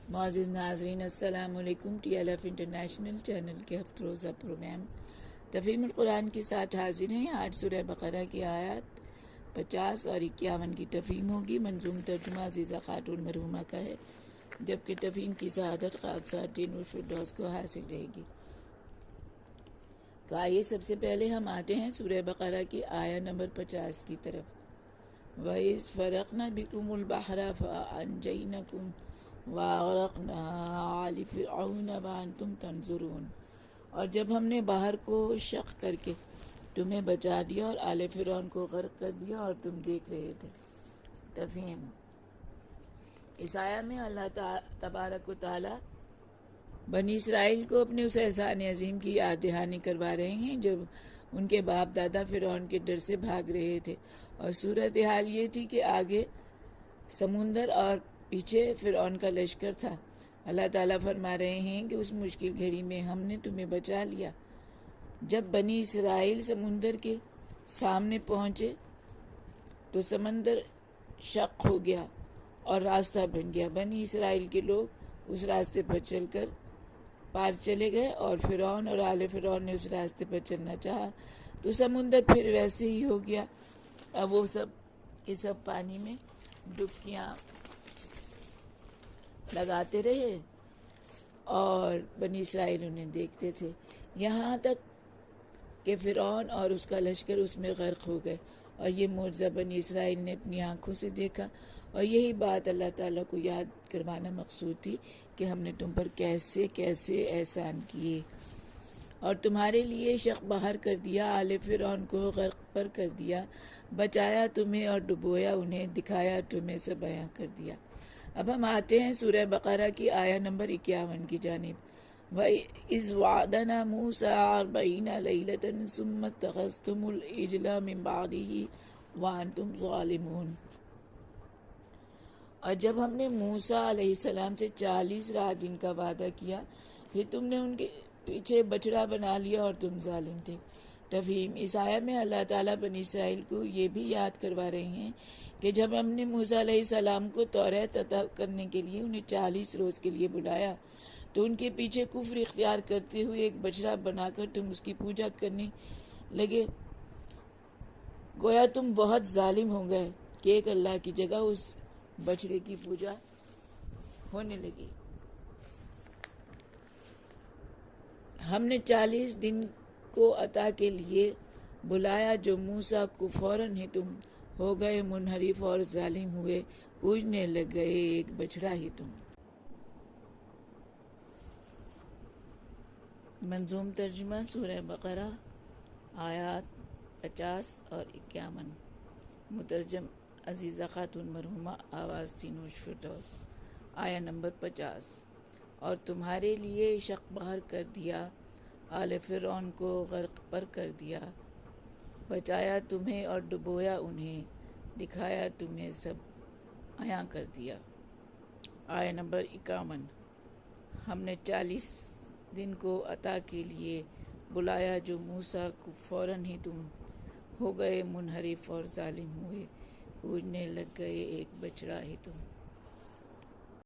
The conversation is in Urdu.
معزز ناظرین السلام علیکم۔ T L F international channel کے ہفتہ روزہ پروگرام تفہیم القرآن کے ساتھ حاضر ہیں۔ آج سورہ بقرہ کی آیات 50 اور 51 کی تفہیم ہوگی۔ منظوم ترجمہ عزیزہ خاتون مرحومہ کا ہے، جبکہ تفہیم کی سعادت خادثہ ٹینو فردوس کو حاصل رہے گی۔ تو آئیے سب سے پہلے ہم آتے ہیں سورہ بقرہ کی آیت نمبر 50 کی طرف۔ وَإِذْ فَرَقْنَا بِكُمُ الْبَحْرَ فَأَنْجَيْنَكُمْ وَأَغْرَقْنَا آلَ فِرْعَوْنَ وَأَنْتُمْ تَنْظُرُونَ، اور جب ہم نے باہر کو شق کر کے تمہیں بچا دیا اور آل فرعون کو غرق کر دیا اور تم دیکھ رہے تھے۔ تفہیم: اس آیت میں اللہ تبارک و تعالی بنی اسرائیل کو اپنے اس احسان عظیم کی یاد دہانی کروا رہے ہیں جب ان کے باپ دادا فرعون کے ڈر سے بھاگ رہے تھے، اور صورتحال یہ تھی کہ آگے سمندر اور پیچھے فرعون کا لشکر تھا۔ اللہ تعالیٰ فرما رہے ہیں کہ اس مشکل گھڑی میں ہم نے تمہیں بچا لیا۔ جب بنی اسرائیل سمندر کے سامنے پہنچے تو سمندر شق ہو گیا اور راستہ بن گیا۔ بنی اسرائیل کے لوگ اس راستے پر چل کر پار چلے گئے، اور فرعون اور آل فرعون نے اس راستے پر چلنا چاہا تو سمندر پھر ویسے ہی ہو گیا۔ اب وہ سب کے سب پانی میں ڈبکیاں لگاتے رہے اور بنی اسرائیل انہیں دیکھتے تھے، یہاں تک کہ فرعون اور اس کا لشکر اس میں غرق ہو گئے، اور یہ معجزہ بنی اسرائیل نے اپنی آنکھوں سے دیکھا۔ اور یہی بات اللہ تعالیٰ کو یاد کروانا مقصود تھی کہ ہم نے تم پر کیسے کیسے احسان کیے، اور تمہارے لیے شق باہر کر دیا، آل فرعون کو غرق پر کر دیا، بچایا تمہیں اور ڈبویا انہیں، دکھایا تمہیں سب بیاں کر دیا۔ اب ہم آتے ہیں سورہ بقرہ کی آیت نمبر 51 کی جانب۔ وَإِذْ وَعَدْنَا مُوسَىٰ 40 لَيْلَةً ثُمَّ اتَّخَذْتُمُ الْعِجْلَ مِن بَعْدِهِ وَأَنْتُمْ ظَالِمُونَ، اور جب ہم نے موسیٰ علیہ السلام سے 40 رات دن کا وعدہ کیا، پھر تم نے ان کے پیچھے بچڑا بنا لیا اور تم ظالم تھے۔ تفہیم: اس آیت میں اللہ تعالیٰ بنی اسرائیل کو یہ بھی یاد کروا رہے ہیں کہ جب ہم نے موسیٰ علیہ السلام کو توریت عطا کرنے کے لیے انہیں 40 روز کے لیے بلایا تو ان کے پیچھے کفر اختیار کرتے ہوئے ایک بچڑا بنا کر تم اس کی پوجا کرنے لگے۔ گویا تم بہت ظالم ہو گئے کہ ایک اللہ کی جگہ اس بچڑے کی پوجا ہونے لگی۔ ہم نے 40 دن کو عطا کے لیے بلایا جو موسیٰ کو، فوراً ہی تم ہو گئے منحرف اور ظالم ہوئے، پوجنے لگ گئے ایک بچڑا ہی تم۔ منظوم ترجمہ سورہ بقرہ آیات 50 اور 51۔ مترجم عزیزہ خاتون مرحومہ، آواز تینوش فردوس۔ آیت نمبر 50۔ اور تمہارے لیے شق باہر کر دیا، آل فرعون کو غرق پر کر دیا، بچایا تمہیں اور ڈبویا انہیں، دکھایا تمہیں سب عیاں کر دیا۔ آیت نمبر 51۔ ہم نے 40 دن کو عطا کے لیے بلایا جو موسیٰ کو، فوراً ہی تم ہو گئے منحرف اور ظالم ہوئے، پوجنے لگ گئے ایک بچڑا ہی تم۔